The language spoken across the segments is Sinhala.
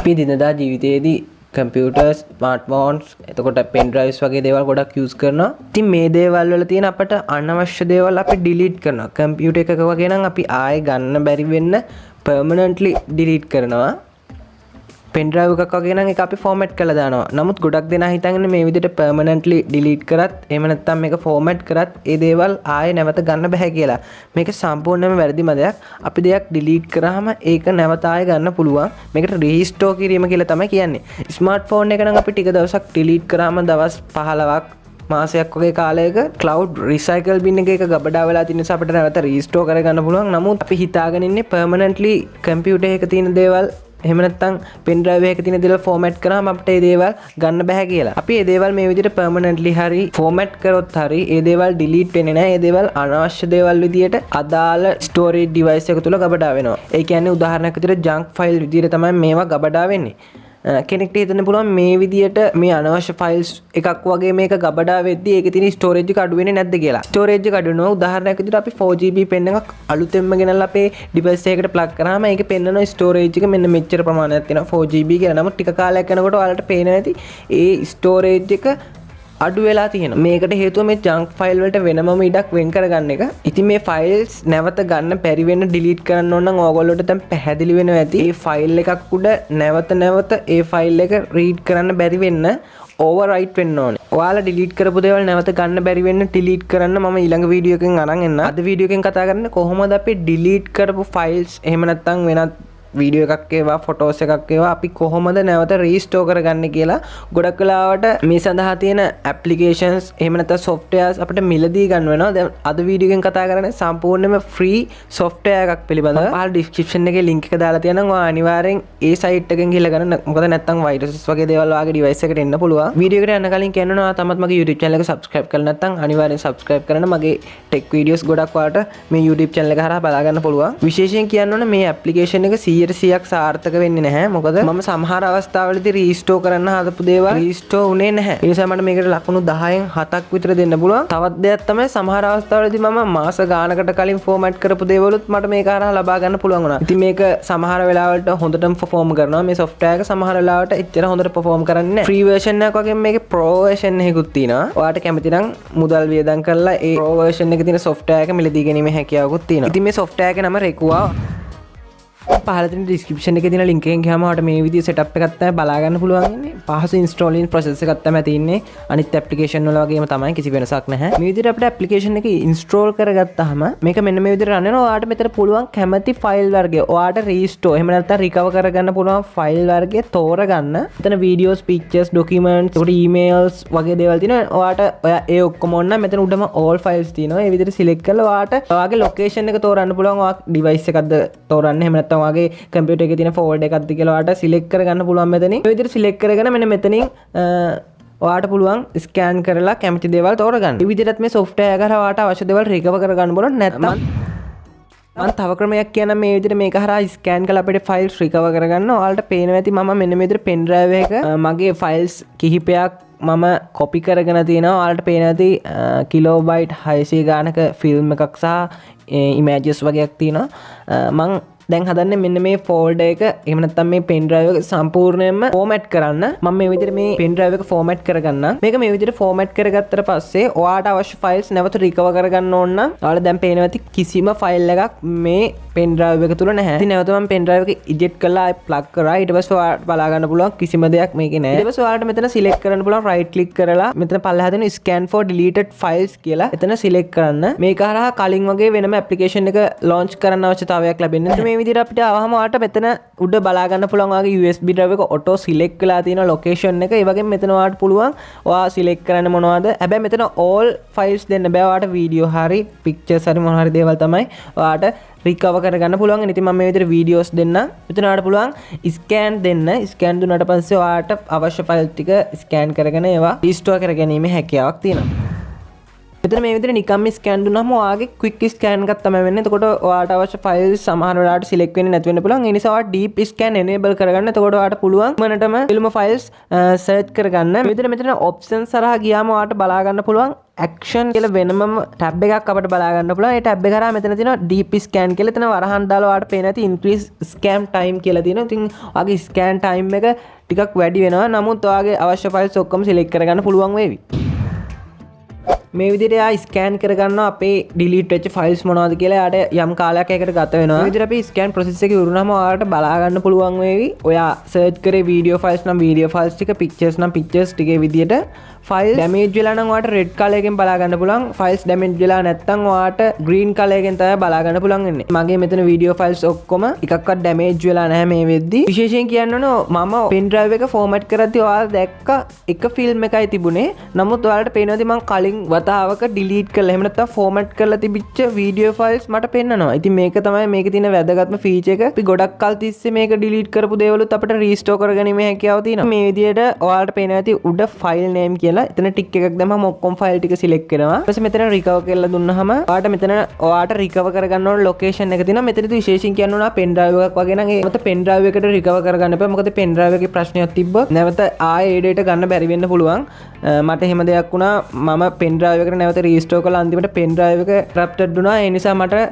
අපි දිනදා ජීවිතයේදී කම්පියුටර්ස්, ස්මාර්ට්ෆෝන්ස්, එතකොට පෙන් ඩ්‍රයිව්ස් වගේ දේවල් ගොඩක් යූස් කරනවා. ඉතින් මේ දේවල් වල තියෙන අපට අනවශ්‍ය දේවල් අපි ඩිලීට් කරනවා. කම්පියුටර් එකක වගේ නම් අපි ආයෙ ගන්න බැරි වෙන්න permanently delete කරනවා. පෙන් ඩ්‍රයිව් එකක් වගේ නම් ඒක අපි ෆෝමැට් කරලා දානවා. නමුත් ගොඩක් දෙනා හිතන්නේ මේ විදිහට permanently delete කරත් එහෙම නැත්නම් මේක ෆෝමැට් කරත් ඒ දේවල් ආයෙ නැවත ගන්න බෑ කියලා. මේක සම්පූර්ණයෙන්ම වැරදිම දෙයක්. අපි දෙයක් delete කරාම ඒක නැවත ආයෙ ගන්න පුළුවන්. මේකට restore කිරීම කියලා තමයි කියන්නේ. ස්මාර්ට්ෆෝන් එක නම් අපි ටික දවසක් delete කරාම දවස් 15ක් මාසයක් වගේ කාලයක cloud recycle bin එකක ගබඩා වෙලා තියෙන නිසා අපිට නැවත restore කරගන්න පුළුවන්. නමුත් අපි හිතාගෙන ඉන්නේ permanently computer එකක තියෙන දේවල් එහෙම නැත්නම් pen drive එකක තියෙන දේවල් format කරාම අපිට ඒ දේවල් ගන්න බෑ කියලා. අපි ඒ දේවල් මේ විදිහට permanently හරි format කරොත් හරි ඒ දේවල් delete වෙන්නේ නැහැ. ඒ දේවල් අනවශ්‍ය දේවල් විදිහට අදාළ storage device එක තුල ගබඩා වෙනවා. ඒ කියන්නේ උදාහරණයක් විදිහට junk file විදිහට තමයි මේවා ගබඩා වෙන්නේ. කෙනෙක්ට හිතන්න පුළුවන් මේ විදියට මේ අනවශ්‍ය ෆයිල්ස් එකක් වගේ මේක ගබඩා වෙද්දී ඒකේ තියෙන ස්ටෝරේජ් එක අඩු වෙන්නේ නැද්ද කියලා. ස්ටෝරේජ් එක අඩු වෙනවා. උදාහරණයක් විදිහට අපි 4GB පෙන් එකක් අලුතෙන්ම ගෙනල්ලා අපේ ඩිවයිස් එකකට ප්ලග් කරාම ඒකේ පෙන්නන ස්ටෝරේජ් එක මෙන්න මෙච්චර ප්‍රමාණයක් තියෙනවා 4GB කියලා. නමුත් ටික කාලයක් යනකොට ඔයාලට පේනවා ඇති ඒ ස්ටෝරේජ් එක අඩු වෙලා තියෙනවා. මේකට හේතුව මේ ජංක් ෆයිල් වලට වෙනමම ඉඩක් වෙන් කරගන්න එක. ඉතින් මේ ෆයිල්ස් නැවත ගන්න බැරි වෙන ඩිලීට් කරන්න ඕන නම් ඕගොල්ලෝට දැන් පැහැදිලි වෙනවා ඇති. මේ ෆයිල් එකක් උඩ නැවත ඒ ෆයිල් එක රීඩ් කරන්න බැරි වෙන්න ඕවර්රයිට් වෙන්න ඕනේ. ඔයාලා ඩිලීට් කරපු දේවල් නැවත ගන්න බැරි වෙන්න ඩිලීට් කරන්න මම ඊළඟ වීඩියෝ එකෙන් අරන් එන්න. අද වීඩියෝ එකෙන් කතා කරන්නේ කොහොමද අපි ඩිලීට් කරපු ෆයිල්ස් එහෙම නැත්නම් වෙනත් වීඩියෝ එකක් ඒවා ෆොටෝස් එකක් ඒවා අපි කොහොමද නැවත රීස්ටෝර් කරගන්නේ කියලා. ගොඩක් වෙලාවට මේ සඳහා තියෙන ඇප්ලිකේෂන්ස් එහෙම නැත්නම් සොෆ්ට්වෙයාර්ස් අපිට මිලදී ගන්න වෙනවා. දැන් අද වීඩියෝ එකෙන් කතා කරන්නේ සම්පූර්ණයෙන්ම ෆ්‍රී සොෆ්ට්වෙයාර් එකක් පිළිබඳව. පහළ ඩිස්ක්‍රිප්ෂන් එකේ ලින්ක් එක දාලා තියෙනවා. ඔයා අනිවාර්යෙන් ඒ සයිට් එකෙන් ගිහලා ගන්න. මොකද නැත්නම් වෛරසස් වගේ දේවල් ඔයාගේ ඩිවයිස් එකට එන්න පුළුවන්. වීඩියෝ එකට යන්න කලින් කියන්න ඕන තමත් මගේ YouTube channel එක subscribe කරලා නැත්නම් අනිවාර්යෙන් subscribe කරන්න. මගේ tech videos ගොඩක් ඔයාලට මේ YouTube channel එක හරහා බලා ගන්න පුළුවන්. විශේෂයෙන් කියන්න ඕන මේ ඇප්ලිකේෂන් එක 100% සාර්ථක වෙන්නේ නැහැ. මොකද මම සමහර අවස්ථාවලදී රීස්ටෝර් කරන්න හදපු දේවල් රීස්ටෝර් උනේ නැහැ. ඒ නිසා මට මේකට ලකුණු 10න් 7ක් විතර දෙන්න පුළුවන්. තවත් දෙයක් තමයි සමහර අවස්ථාවලදී මම මාස ගානකට කලින් ෆෝමැට් කරපු දේවලුත් මට මේක හරහා ලබා ගන්න පුළුවන් වුණා. ඉතින් මේක සමහර වෙලාවලට හොඳටම perform කරනවා. මේ software එක සමහර වෙලාවට එච්චර හොඳට perform කරන්නේ නැහැ. free version එකක් වගේ මේකේ pro version එකකුත් තියෙනවා. ඔයාලට කැමති නම් මුදල් වියදම් කරලා ඒ pro version එකේ තියෙන software එක මිලදී ගැනීමේ හැකියාවකුත් තියෙනවා. ඉතින් මේ software එකේ නම Rekua. පහළ තියෙන ඩිස්ක්‍රිප්ෂන් එකේ තියෙන ලින්ක් එකෙන් ගියාම ඔයාලට මේ විදිහේ setup එකක් තමයි බලා ගන්න පුළුවන් ඉන්නේ. පහසු installing process එකක් තමයි තියෙන්නේ. අනිත් application වල වගේම තමයි කිසි වෙනසක් නැහැ. මේ විදිහට අපිට application එක install කරගත්තාම මේක මෙන්න මේ විදිහට run වෙනවා. ඔයාලට මෙතන පුළුවන් කැමති file වර්ගය ඔයාලට restore එහෙම නැත්නම් recover කරගන්න පුළුවන් file වර්ගය තෝරගන්න. මෙතන videos, pictures, documents, emails වගේ දේවල් තියෙනවා. ඔයාලට ඔයා ඒ ඔක්කොම ඕන නම් මෙතන උඩම all files තියෙනවා. ඒ විදිහට select කරලා ඔයාලට ඔයාගේ location එක තෝරන්න පුළුවන්. ඔයා device එකක්ද තෝරන්න එහෙම නැත්නම් ඔයාගේ කම්පියුටර් එකේ තියෙන ෆෝල්ඩර් එකක්ද කියලා ඔයාලට සිලෙක්ට් කරගන්න පුළුවන් මෙතනින්. මේ විදිහට සිලෙක්ට් කරගෙන මෙන්න මෙතනින් ඔයාලට පුළුවන් ස්කෑන් කරලා කැමති දේවල් තෝරගන්න. මේ විදිහටත් මේ software එක හරහා ඔයාලට අවශ්‍ය දේවල් recover කරගන්න පුළුවන්. නැත්නම් මම තව ක්‍රමයක් කියන්නම්. මේ විදිහට මේක හරහා ස්කෑන් කරලා අපිට ෆයිල්ස් recover කරගන්න. ඔයාලට පේනවා ඇති මම මෙන්න මේ විදිහට pen drive එක මගේ ෆයිල්ස් කිහිපයක් මම කොපි කරගෙන තියෙනවා. ඔයාලට පේනවා ඇති කිලෝබයිට් 600 ගානක ෆිල්ම් එකක් සහ ඉමේජස් වගේක් තියෙනවා. මම දැන් හදන්නේ මෙන්න මේ ෆෝල්ඩර් එක එහෙම නැත්නම් මේ pen drive එක සම්පූර්ණයෙන්ම ෆෝමැට් කරන්න. මම මේ විදිහට මේ pen drive එක ෆෝමැට් කරගන්නම්. මේක මේ විදිහට ෆෝමැට් කරගත්තට පස්සේ ඔයාට අවශ්‍ය ෆයිල්ස් නැවත recover කරගන්න ඕන නම් ඔයාලා දැන් පේනවා ඇති කිසිම ෆයිල් එකක් මේ pen drive එක තුල නැහැ. ඉතින් නැවත මම pen drive එක eject කරලා ආයෙ plug කරා. ඊට පස්සේ ඔයාලට බලා ගන්න පුළුවන් කිසිම දෙයක් මේකේ නැහැ. ඊට පස්සේ ඔයාලට මෙතන select කරන්න පුළුවන් right click කරලා මෙතන පල්ලෙහා තියෙන scan for deleted files කියලා එතන select කරන්න. මේක හරහා කලින් වගේ වෙනම application එක launch කරන්න අවශ්‍යතාවයක් ලැබෙන්නේ නැහැ. මේ විදිහට අපිට ආවම ඔයාලට මෙතන උඩ බලා ගන්න පුළුවන් ඔයාගේ USB drive එක auto select වෙලා තියෙන location එක. ඒ වගේම මෙතන ඔයාලට පුළුවන් ඔයා select කරන්න මොනවද. හැබැයි මෙතන all files දෙන්න බෑ. ඔයාලට video හරි pictures හරි මොන හරි දේවල් තමයි ඔයාලට recover කරගන්න පුළුවන්. ඉතින් මම මේ විදිහට videos දෙන්න. මෙතන ඔයාලට පුළුවන් scan දෙන්න. scan දුන්නාට පස්සේ ඔයාලට අවශ්‍ය file ටික scan කරගෙන ඒවා restore කරගැනීමේ හැකියාවක් තියෙනවා. මෙතන මේ විදිහට නිකම්ම ස්කෑන් දුන්නාම ඔයාගේ ක්වික් ස්කෑන් එකක් තමයි වෙන්නේ. එතකොට ඔයාට අවශ්‍ය ෆයිල්ස් සමහර වෙලාවට සිලෙක්ට් වෙන්නේ නැති වෙන්න පුළුවන්. ඒ නිසා ඔයාලා ඩීප් ස්කෑන් එනේබල් කරගන්න. එතකොට ඔයාට පුළුවන් මොනටම ෆිල්ම් ෆයිල්ස් සර්ච් කරගන්න. මේ විදිහට මෙතන ඔප්ෂන්ස් හරහා ගියාම ඔයාට බලා ගන්න පුළුවන් ඇක්ෂන් කියලා වෙනමම ටැබ් එකක් අපිට බලා ගන්න පුළුවන්. ඒ ටැබ් එක හරහා මෙතන තියෙනවා ඩීප් ස්කෑන් කියලා. එතන වරහන් දාලා ඔයාට පේන ඇති ඉන්ක්‍රීස් ස්කෑන් ටයිම් කියලා තියෙනවා. ඉතින් ඔයාගේ ස්කෑන් ටයිම් එක ටිකක් වැඩි වෙනවා. නමුත් ඔයාගේ අවශ්‍ය ෆයිල්ස් ඔක්කොම සිලෙක්ට් කරගන්න පුළුවන් වේවි. මේ විදිහට යා ස්කෑන් කරගන්නවා අපේ ඩිලීට් වෙච්ච ෆයිල්ස් මොනවද කියලා. යාට යම් කාලයක් ඒකට ගත වෙනවා. මේ විදිහට අපි ස්කෑන් ප්‍රොසෙස් එක ඉවරුනම ඔයාලට බලා ගන්න පුළුවන් වේවි. ඔයා සර්ච් කරේ වීඩියෝ ෆයිල්ස් නම් වීඩියෝ ෆයිල්ස් ටික, පික්චර්ස් නම් පික්චර්ස් ටිකේ විදිහට ෆයිල් ඩැමේජ් වෙලා නම් ඔයාට රෙඩ් කලර් එකෙන් බලා ගන්න පුළුවන්. ෆයිල්ස් ඩැමේජ් වෙලා නැත්නම් ඔයාට ග්‍රීන් කලර් එකෙන් තමයි බලා ගන්න පුළුවන් වෙන්නේ. මගේ මෙතන වීඩියෝ ෆයිල්ස් ඔක්කොම එකක්වත් ඩැමේජ් වෙලා නැහැ මේ වෙද්දි. විශේෂයෙන් කියන්න ඕන මම පෙන් ඩ්‍රයිව් එක ෆෝමැට් කරද්දී ඔයාලා දැක්ක එක ෆිල්ම් එකයි තිබුණේ. නමුත් ඔයාලට පේනවාද මම කලින් වතාවක ඩිලීට් කරලා එහෙම නැත්නම් ෆෝමැට් කරලා තිබිච්ච වීඩියෝ ෆයිල්ස් මට පෙන්නනවා. ඉතින් මේක තමයි මේකේ තියෙන වැදගත්ම ෆීචර් එක. අපි ගොඩක් කල් තිස්සේ මේක ඩිලීට් කරපු දේවලුත් අපිට රීස්ටෝර් කරගැනීමේ හැකියාව තියෙනවා. මේ විදිහට ඔයාලට පේනවා ඇති උඩ ෆයිල් නේම් කියලා. එතන ටික් එකක් දැම්මම ඔක්කොම ෆයිල් ටික සිලෙක්ට් වෙනවා. ඊට පස්සේ මෙතන රිකවර් කරලා දුන්නාම ඔයාට මෙතන ඔයාට රිකවර් කරගන්න ඕන ලොකේෂන් එක තියෙනවා. මෙතනදී විශේෂයෙන් කියන්න ඕන පෙන් ඩ්‍රයිව් එකක් වගේ නම් ඒ මත පෙන් ඩ්‍රයිව් එකට රිකවර් කරගන්න එපා. මොකද පෙන් ඩ්‍රයිව් එකේ ප්‍රශ්නයක් තිබ්බොත් නැවත ආයේ ඒ ඩේටා ගන්න බැරි වෙන්න පුළුවන්. මට එහෙම දෙයක් වුණා. මම පෙන් ඩ්‍රයිව් එකට නැවත රීස්ටෝර් කරලා අන්තිමට පෙන් ඩ්‍රයිව් එක කරප්ටඩ් වුණා. ඒ නිසා මට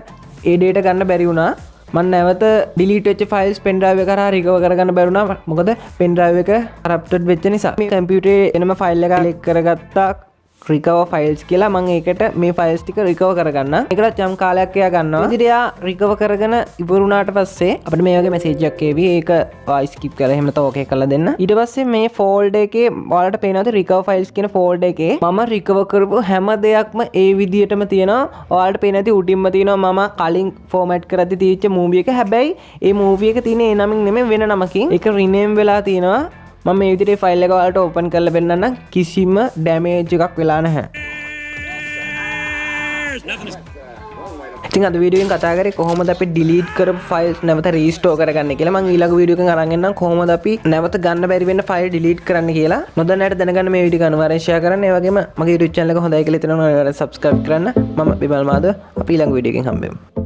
ඒ ඩේටා ගන්න බැරි වුණා. මම නැවත ඩිලීට් වෙච්ච ෆයිල්ස් පෙන් ඩ්‍රයිව් එක කරා රිකවර් කරගන්න බැරි වුණා. මොකද පෙන් ඩ්‍රයිව් එක කරප්ටඩ් වෙච්ච නිසා. මේ කම්පියුටරේ එනම ෆයිල් එක ක්ලික් කරගත්තා රිකවර් ෆයිල්ස් කියලා. මම ඒකට මේ ෆයිල්ස් ටික රිකවර් කරගන්න. ඒකට යම් කාලයක් එයා ගන්නවා. ඉතින් එයා රිකවර් කරගෙන ඉවරුණාට පස්සේ අපිට මේ වගේ මැසේජ් එකක් එවි. ඒක ඔයා ස්කිප් කරලා එහෙම නැත්නම් ඕකේ කරලා දෙන්න. ඊට පස්සේ මේ ෆෝල්ඩර් එකේ ඔයාලට පේනවාද රිකවර් ෆයිල්ස් කියන ෆෝල්ඩර් එකේ මම රිකවර් කරපු හැම දෙයක්ම ඒ විදිහටම තියෙනවා. ඔයාලට පේන ඇති උඩින්ම තියෙනවා මම කලින් ෆෝමැට් කරද්දි තියෙච්ච මූවි එක. හැබැයි ඒ මූවි එක තියෙන ඒ නමින් නෙමෙයි වෙන නමකින්. ඒක රිනේම් වෙලා තියෙනවා. මම මේ විදිහට ෆයිල් එක ඔයාලට ඕපන් කරලා පෙන්නන්නම්. කිසිම ඩැමේජ් එකක් වෙලා නැහැ. ඉතින් අද වීඩියෝ එකෙන් කතා කරේ කොහොමද අපි ඩිලීට් කරපු ෆයිල්ස් නැවත රීස්ටෝර් කරගන්නේ කියලා. මම ඊළඟ වීඩියෝ එකෙන් අරන් එන්නම් කොහොමද අපි නැවත ගන්න බැරි වෙන්න ෆයිල් ඩිලීට් කරන්න කියලා. නොදන්න අයට දැනගන්න මේ වීඩියෝ එක අනිවාර්යෙන් ෂෙයා කරන්න. ඒ වගේම මගේ YouTube channel එක හොඳයි කියලා හිතනවා අනිවාර්යෙන් subscribe කරන්න. මම බිමල් මාධව. අපි ඊළඟ වීඩියෝ එකෙන් හම්බෙමු.